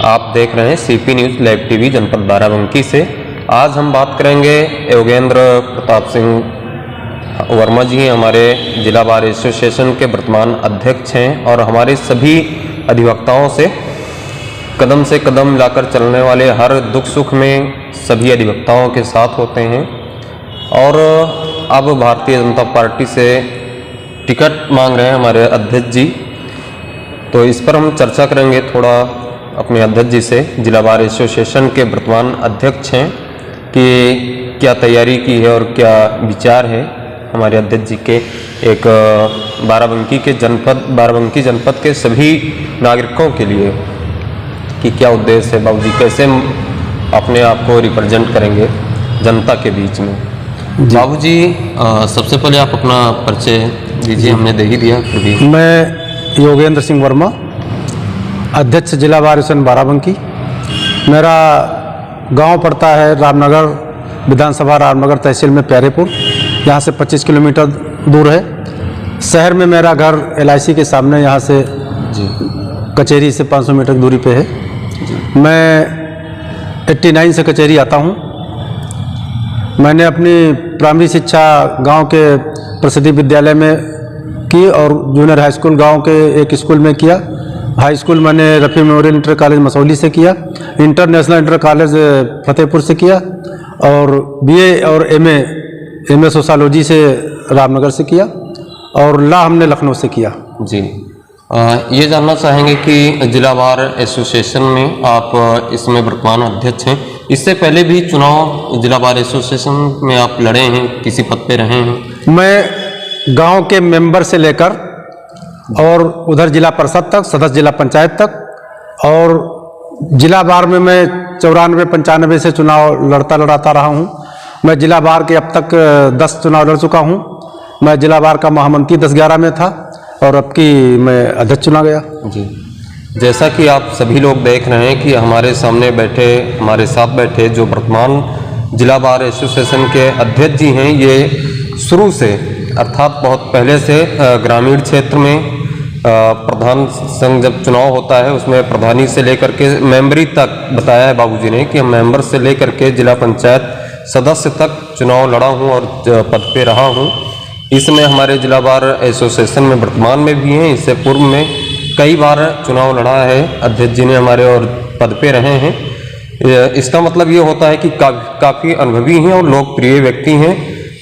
आप देख रहे हैं सीपी न्यूज़ लाइव टीवी जनपद बाराबंकी से। आज हम बात करेंगे योगेंद्र प्रताप सिंह वर्मा जी हैं, हमारे जिला बार एसोसिएशन के वर्तमान अध्यक्ष हैं और हमारे सभी अधिवक्ताओं से कदम मिलाकर चलने वाले, हर दुख सुख में सभी अधिवक्ताओं के साथ होते हैं। और अब भारतीय जनता पार्टी से टिकट मांग रहे हैं हमारे अध्यक्ष जी, तो इस पर हम चर्चा करेंगे थोड़ा अपने अध्यक्ष जी से। जिला बार एसोसिएशन के वर्तमान अध्यक्ष हैं कि क्या तैयारी की है और क्या विचार है हमारे अध्यक्ष जी के एक बाराबंकी जनपद के सभी नागरिकों के लिए कि क्या उद्देश्य है बाबूजी, कैसे अपने आप को रिप्रेजेंट करेंगे जनता के बीच में। बाबूजी सबसे पहले आप अपना परिचय दीजिए, हमने दे ही दिया फिर भी। मैं योगेंद्र सिंह वर्मा, अध्यक्ष जिला बार एसोसिएशन बाराबंकी। मेरा गांव पड़ता है रामनगर विधानसभा, रामनगर तहसील में प्यारेपुर, यहाँ से 25 किलोमीटर दूर है। शहर में मेरा घर LIC के सामने, यहाँ से कचहरी से 500 मीटर दूरी पे है। मैं 89 से कचहरी आता हूँ। मैंने अपनी प्राइमरी शिक्षा गांव के प्रसिद्धि विद्यालय में की और जूनियर हाई स्कूल गांव के एक स्कूल में किया। हाई स्कूल मैंने Rafi memorial inter college Masauli से किया, इंटरनेशनल इंटर कॉलेज फतेहपुर से किया और BA और MA सोशियोलॉजी से रामनगर से किया और लॉ हमने लखनऊ से किया। जी, ये जानना चाहेंगे कि जिला बार एसोसिएशन में आप इसमें वर्तमान अध्यक्ष हैं, इससे पहले भी चुनाव जिला बार एसोसिएशन में आप लड़े हैं, किसी पद पे रहे हैं? मैं गांव के मेंबर से लेकर और उधर जिला परिषद तक, सदस्य जिला पंचायत तक, और जिला बार में मैं 94-95 से चुनाव लड़ाता रहा हूं। मैं जिला बार के अब तक 10 चुनाव लड़ चुका हूं। मैं जिला बार का महामंत्री 10-11 में था और अब की मैं अध्यक्ष चुना गया। जी, जैसा कि आप सभी लोग देख रहे हैं कि हमारे सामने बैठे, हमारे साथ बैठे जो वर्तमान जिला बार एसोसिएशन के अध्यक्ष जी हैं, ये शुरू से अर्थात बहुत पहले से ग्रामीण क्षेत्र में प्रधान संघ जब चुनाव होता है उसमें प्रधानी से लेकर के मेंबरी तक बताया है बाबूजी ने कि मैं से लेकर के जिला पंचायत सदस्य तक चुनाव लड़ा हूं और पद पे रहा हूं। इसमें हमारे जिला बार एसोसिएशन में वर्तमान में भी हैं, इससे पूर्व में कई बार चुनाव लड़ा है अध्यक्ष जी ने हमारे और पद पे रहे हैं। इसका मतलब ये होता है कि काफ़ी अनुभवी हैं और लोकप्रिय व्यक्ति हैं।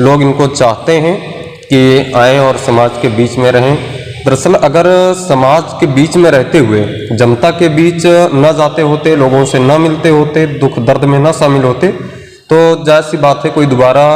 लोग इनको चाहते हैं कि आएँ और समाज के बीच में रहें। दरअसल अगर समाज के बीच में रहते हुए जनता के बीच न जाते होते, लोगों से न मिलते होते, दुख दर्द में न शामिल होते, तो जायज़ सी बात है कोई दोबारा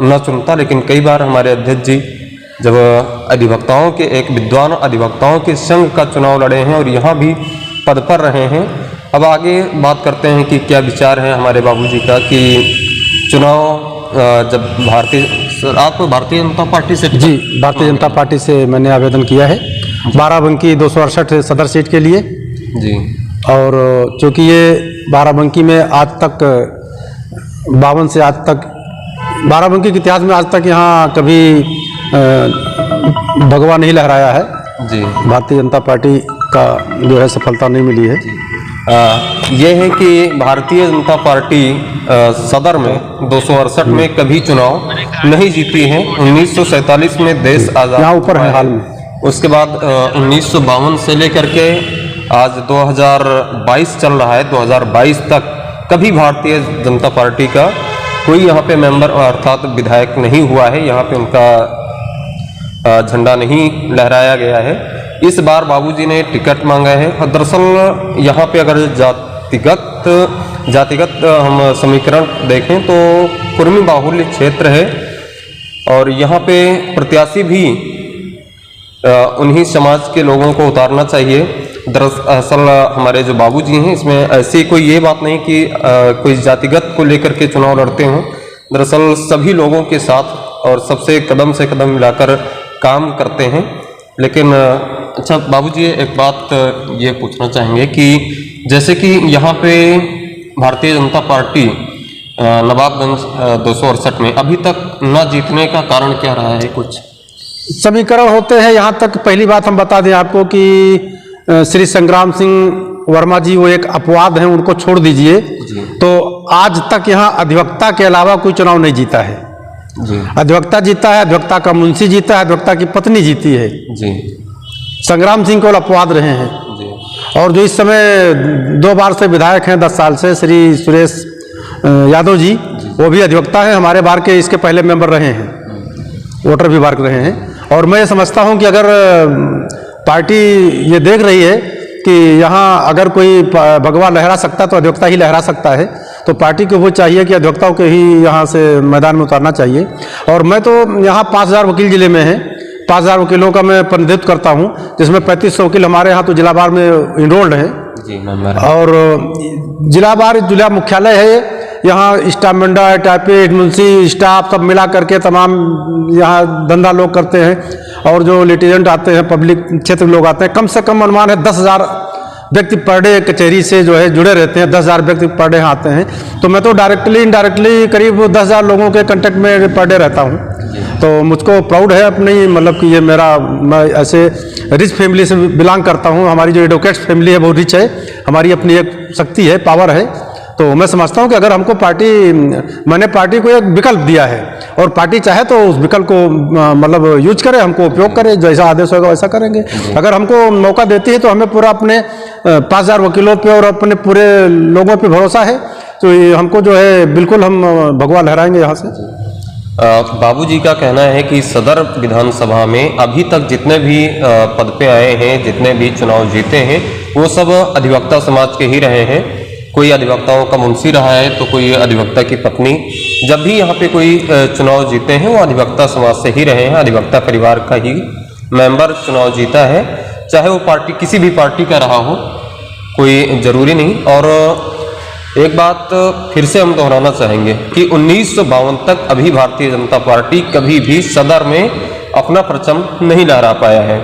न चुनता। लेकिन कई बार हमारे अध्यक्ष जी जब अधिवक्ताओं के, एक विद्वान अधिवक्ताओं के संघ का चुनाव लड़े हैं और यहाँ भी पद पर रहे हैं। अब आगे बात करते हैं कि क्या विचार है हमारे बाबूजी का कि चुनाव जब आप भारतीय जनता पार्टी से? जी, भारतीय जनता पार्टी से मैंने आवेदन किया है बाराबंकी 268 सदर सीट के लिए। जी, और चूँकि ये बाराबंकी में आज तक 52 से आज तक, बाराबंकी के इतिहास में आज तक यहाँ कभी भगवा नहीं लहराया है। जी, भारतीय जनता पार्टी का जो है सफलता नहीं मिली है। ये है कि भारतीय जनता पार्टी सदर में 268 में कभी चुनाव नहीं जीती है। 1947 में देश आज़ाद, यहाँ ऊपर है हाल में। उसके बाद 1952 से लेकर के आज 2022 चल रहा है, 2022 तक कभी भारतीय जनता पार्टी का कोई यहाँ पे मेंबर अर्थात विधायक नहीं हुआ है, यहाँ पे उनका झंडा नहीं लहराया गया है। इस बार बाबूजी ने टिकट मांगा है और दरअसल यहाँ पे अगर जातिगत हम समीकरण देखें तो कुर्मी बाहुल्य क्षेत्र है और यहाँ पे प्रत्याशी भी उन्हीं समाज के लोगों को उतारना चाहिए। दरअसल हमारे जो बाबूजी हैं इसमें ऐसी कोई ये बात नहीं कि कोई जातिगत को लेकर के चुनाव लड़ते हों। दरअसल सभी लोगों के साथ और सबसे कदम से कदम मिलाकर काम करते हैं। लेकिन अच्छा बाबूजी, एक बात ये पूछना चाहेंगे कि जैसे कि यहाँ पे भारतीय जनता पार्टी नवाबगंज 268 में अभी तक न जीतने का कारण क्या रहा है? कुछ समीकरण होते हैं। यहाँ तक पहली बात हम बता दें आपको कि श्री संग्राम सिंह वर्मा जी वो एक अपवाद हैं, उनको छोड़ दीजिए, तो आज तक यहाँ अधिवक्ता के अलावा कोई चुनाव नहीं जीता है। जी अधिवक्ता जीता है, अधिवक्ता का मुंशी जीता है, अधिवक्ता की पत्नी जीती है। जी संग्राम सिंह केवल अपवाद रहे हैं। जी और जो इस समय 2 बार से विधायक हैं 10 साल से, श्री सुरेश यादव जी, वो भी अधिवक्ता हैं, हमारे बार के इसके पहले मेंबर रहे हैं, वोटर विभाग रहे हैं। और मैं ये समझता हूँ कि अगर पार्टी ये देख रही है कि यहाँ अगर कोई भगवा लहरा सकता तो अधिवक्ता ही लहरा सकता है, तो पार्टी को वो चाहिए कि अधिवक्ताओं के ही यहाँ से मैदान में उतारना चाहिए। और मैं तो यहाँ 5000 वकील जिले में हैं, 5000 वकीलों का मैं प्रतिनिधित्व करता हूँ, जिसमें 3500 वकील हमारे यहाँ तो जिला बार में इनरोल्ड हैं। जी मेंबर। और जिला बार जिला मुख्यालय है, यहाँ स्टाफ मंडा, टाइपिस्ट, मुंशी स्टाफ सब मिला करके तमाम यहाँ धंधा लोग करते हैं। और जो लिटिगेंट आते हैं, पब्लिक क्षेत्र के लोग आते हैं, कम से कम अनुमान है 10,000 व्यक्ति पर डे कचहरी से जो है जुड़े रहते हैं, 10,000 व्यक्ति पर डे आते हैं। तो मैं तो डायरेक्टली इनडायरेक्टली करीब 10,000 लोगों के कांटेक्ट में पर डे रहता हूँ। तो मुझको प्राउड है अपनी, मतलब कि ये मेरा, मैं ऐसे रिच फैमिली से बिलोंग करता हूँ। हमारी जो एडवोकेट्स फैमिली है वो रिच है, हमारी अपनी एक शक्ति है, पावर है। तो मैं समझता हूँ कि अगर हमको मैंने पार्टी को एक विकल्प दिया है और पार्टी चाहे तो उस विकल्प को मतलब यूज करे, हमको उपयोग करे, जैसा आदेश होगा वैसा करेंगे। अगर हमको मौका देती है तो हमें पूरा अपने 5000 वकीलों पे और अपने पूरे लोगों पे भरोसा है, तो ये हमको जो है बिल्कुल हम भगवा लहराएंगे यहाँ से। बाबूजी का कहना है कि सदर विधानसभा में अभी तक जितने भी पद पे आए हैं, जितने भी चुनाव जीते हैं, वो सब अधिवक्ता समाज के ही रहे हैं। कोई अधिवक्ताओं का मुंशी रहा है तो कोई अधिवक्ता की पत्नी। जब भी यहाँ पे कोई चुनाव जीते हैं वो अधिवक्ता समाज से ही रहे हैं, अधिवक्ता परिवार का ही मेंबर चुनाव जीता है, चाहे वो पार्टी किसी भी पार्टी का रहा हो, कोई ज़रूरी नहीं। और एक बात फिर से हम दोहराना चाहेंगे कि 1952 तक अभी भारतीय जनता पार्टी कभी भी सदर में अपना परचम नहीं लहरा पाया है।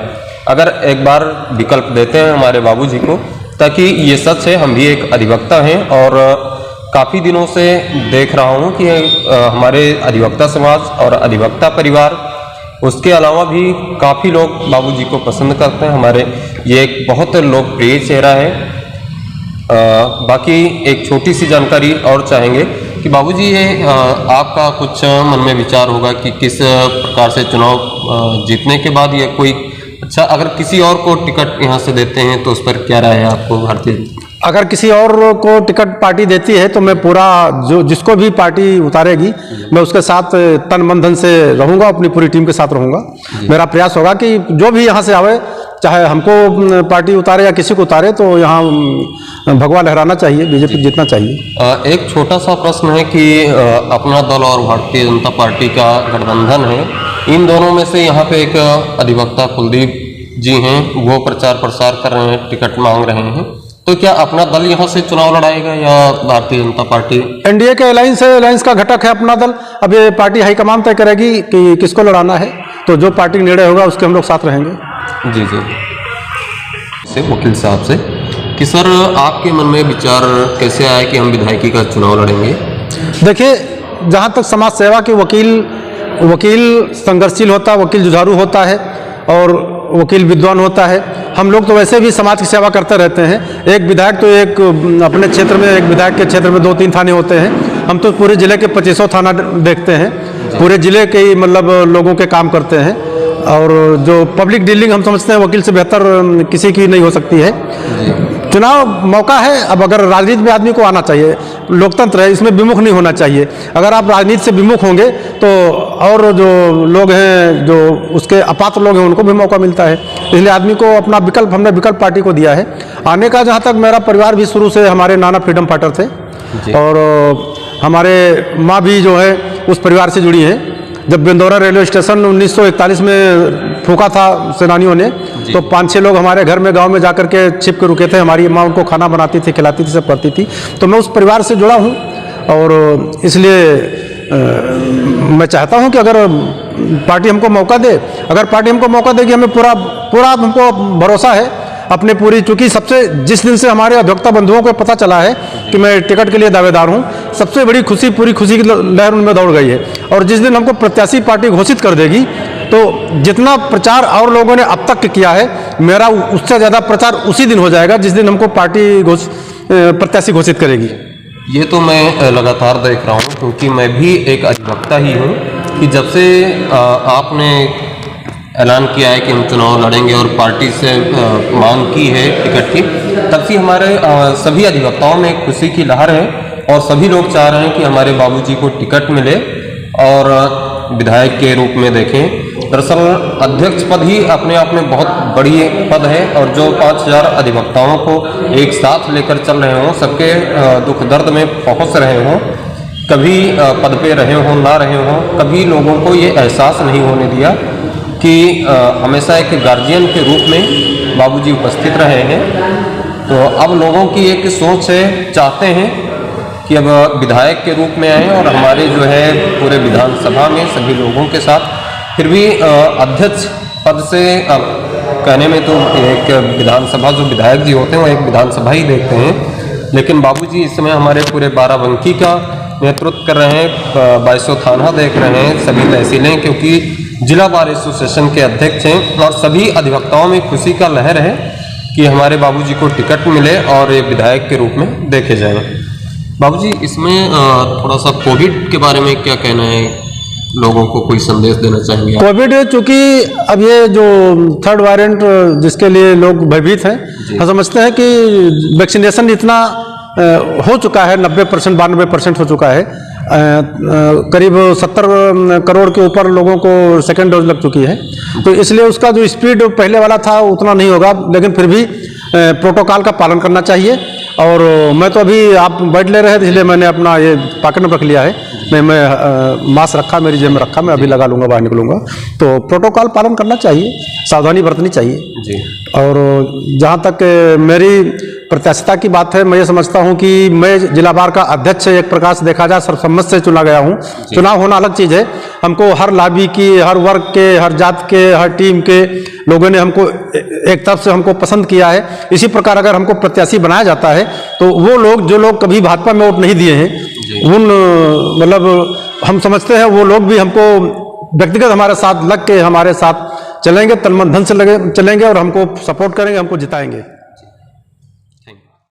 अगर एक बार विकल्प देते हैं हमारे बाबूजी को, ताकि ये सच है, हम भी एक अधिवक्ता हैं और काफ़ी दिनों से देख रहा हूँ कि हमारे अधिवक्ता समाज और अधिवक्ता परिवार, उसके अलावा भी काफ़ी लोग बाबूजी को पसंद करते हैं। हमारे ये एक बहुत लोकप्रिय चेहरा है। बाकी एक छोटी सी जानकारी और चाहेंगे कि बाबूजी ये आपका कुछ मन में विचार होगा कि किस प्रकार से चुनाव जीतने के बाद ये कोई अच्छा, अगर किसी और को टिकट यहाँ से देते हैं तो उस पर क्या राय है आपको भारतीय? अगर किसी और को टिकट पार्टी देती है तो मैं पूरा जिसको भी पार्टी उतारेगी मैं उसके साथ तन मन धन से रहूँगा, अपनी पूरी टीम के साथ रहूँगा। मेरा प्रयास होगा कि जो भी यहाँ से आवे, चाहे हमको पार्टी उतारे या किसी को उतारे, तो यहाँ भगवा लहराना चाहिए, बीजेपी जीतना चाहिए। एक छोटा सा प्रश्न है कि अपना दल और भारतीय जनता पार्टी का गठबंधन है, इन दोनों में से यहाँ पे एक अधिवक्ता कुलदीप जी हैं, वो प्रचार प्रसार कर रहे हैं, टिकट मांग रहे हैं, तो क्या अपना दल यहाँ से चुनाव लड़ाएगा या भारतीय जनता पार्टी? एनडीए के अलायंस है, अलायंस का घटक है अपना दल। अब ये पार्टी हाईकमान तय करेगी कि किसको लड़ाना है, तो जो पार्टी निर्णय होगा उसके हम लोग साथ रहेंगे। जी जी। से वकील साहब से कि सर आपके मन में विचार कैसे आया कि हम विधायकी का चुनाव लड़ेंगे? देखिए, जहाँ तक समाज सेवा के वकील संघर्षशील होता है, वकील जुझारू होता है और वकील विद्वान होता है। हम लोग तो वैसे भी समाज की सेवा करते रहते हैं। एक विधायक तो एक अपने क्षेत्र में, एक विधायक के क्षेत्र में 2-3 थाने होते हैं। हम तो पूरे जिले के 2500 थाना देखते हैं, पूरे जिले के ही मतलब लोगों के काम करते हैं। और जो पब्लिक डीलिंग हम समझते हैं वकील से बेहतर किसी की नहीं हो सकती है। चुनाव मौका है, अब अगर राजनीति में आदमी को आना चाहिए, लोकतंत्र है, इसमें विमुख नहीं होना चाहिए। अगर आप राजनीति से विमुख होंगे तो और जो लोग हैं, जो उसके अपात्र लोग हैं, उनको भी मौका मिलता है। इसलिए आदमी को अपना विकल्प, हमने विकल्प पार्टी को दिया है आने का। जहाँ तक मेरा परिवार भी शुरू से हमारे नाना फ्रीडम फाइटर थे और हमारे माँ भी जो है उस परिवार से जुड़ी हैं। जब बिंदौरा रेलवे स्टेशन 1941 में फूका था सेनानियों ने, तो 5-6 लोग हमारे घर में, गांव में जाकर के छिप के रुके थे। हमारी माँ उनको खाना बनाती थी, खिलाती थी, सब करती थी। तो मैं उस परिवार से जुड़ा हूँ और इसलिए मैं चाहता हूँ कि अगर पार्टी हमको मौका दे, अगर पार्टी हमको मौका देगी, हमें पूरा हमको भरोसा है अपने पूरी, चूँकि सबसे जिस दिन से हमारे अधिवक्ता बंधुओं को पता चला है कि मैं टिकट के लिए दावेदार हूँ, सबसे बड़ी खुशी, पूरी खुशी की लहर उनमें दौड़ गई है। और जिस दिन हमको प्रत्याशी पार्टी घोषित कर देगी तो जितना प्रचार और लोगों ने अब तक किया है, मेरा उससे ज़्यादा प्रचार उसी दिन हो जाएगा जिस दिन हमको पार्टी प्रत्याशी घोषित करेगी। ये तो मैं लगातार देख रहा हूँ, क्योंकि मैं भी एक अधिवक्ता ही हूँ कि जब से आपने ऐलान किया है कि हम चुनाव लड़ेंगे और पार्टी से मांग की है टिकट की, तब से हमारे सभी अधिवक्ताओं में खुशी की लहर है और सभी लोग चाह रहे हैं कि हमारे बाबूजी को टिकट मिले और विधायक के रूप में देखें। दरअसल अध्यक्ष पद ही अपने आप में बहुत बड़ी पद है और जो 5000 अधिवक्ताओं को एक साथ लेकर चल रहे हों, सबके दुख दर्द में पहुंच रहे हों, कभी पद पे रहे हों ना रहे हों, कभी लोगों को ये एहसास नहीं होने दिया कि हमेशा एक गार्जियन के रूप में बाबूजी उपस्थित रहे हैं। तो अब लोगों की एक सोच है, चाहते हैं कि अब विधायक के रूप में आए और हमारे जो है पूरे विधानसभा में सभी लोगों के साथ, फिर भी अध्यक्ष पद से कहने में तो एक विधानसभा जो विधायक जी होते हैं वो एक विधानसभा ही देखते हैं, लेकिन बाबूजी इस समय हमारे पूरे बाराबंकी का नेतृत्व कर रहे हैं, 2200 थाना देख रहे हैं, सभी तहसीलें, क्योंकि जिला बार एसोसिएशन के अध्यक्ष हैं और सभी अधिवक्ताओं में खुशी का लहर है कि हमारे बाबूजी को टिकट मिले और ये विधायक के रूप में देखे जाएं। बाबूजी, इसमें थोड़ा सा कोविड के बारे में क्या कहना है, लोगों को कोई संदेश देना चाहेंगे? कोविड चूंकि अब ये जो थर्ड वेरिएंट जिसके लिए लोग भयभीत हैं, हम समझते हैं कि वैक्सीनेशन इतना हो चुका है, 90% 92% हो चुका है, करीब 70 करोड़ के ऊपर लोगों को सेकेंड डोज लग चुकी है, तो इसलिए उसका जो स्पीड पहले वाला था उतना नहीं होगा, लेकिन फिर भी प्रोटोकॉल का पालन करना चाहिए। और मैं तो अभी आप बैठ ले रहे थे इसलिए मैंने अपना ये पॉकेट में रख लिया है, मैं मास्क रखा, मेरी जेब में रखा, मैं अभी लगा लूँगा, बाहर निकलूँगा। तो प्रोटोकॉल पालन करना चाहिए, सावधानी बरतनी चाहिए जी। और जहाँ तक मेरी प्रत्याशिता की बात है, मैं ये समझता हूँ कि मैं जिला बार का अध्यक्ष एक प्रकार से देखा जाए सर्वसम्मत से चुना गया हूँ। चुनाव होना अलग चीज़ है, हमको हर लॉबी की, हर वर्ग के, हर जात के, हर टीम के लोगों ने हमको एक तरफ से हमको पसंद किया है। इसी प्रकार अगर हमको प्रत्याशी बनाया जाता है तो वो लोग जो लोग कभी भाजपा में वोट नहीं दिए हैं, उन मतलब हम समझते हैं वो लोग भी हमको व्यक्तिगत हमारे साथ लग के हमारे साथ चलेंगे, तन मन धन से लगे चलेंगे और हमको सपोर्ट करेंगे, हमको जिताएंगे।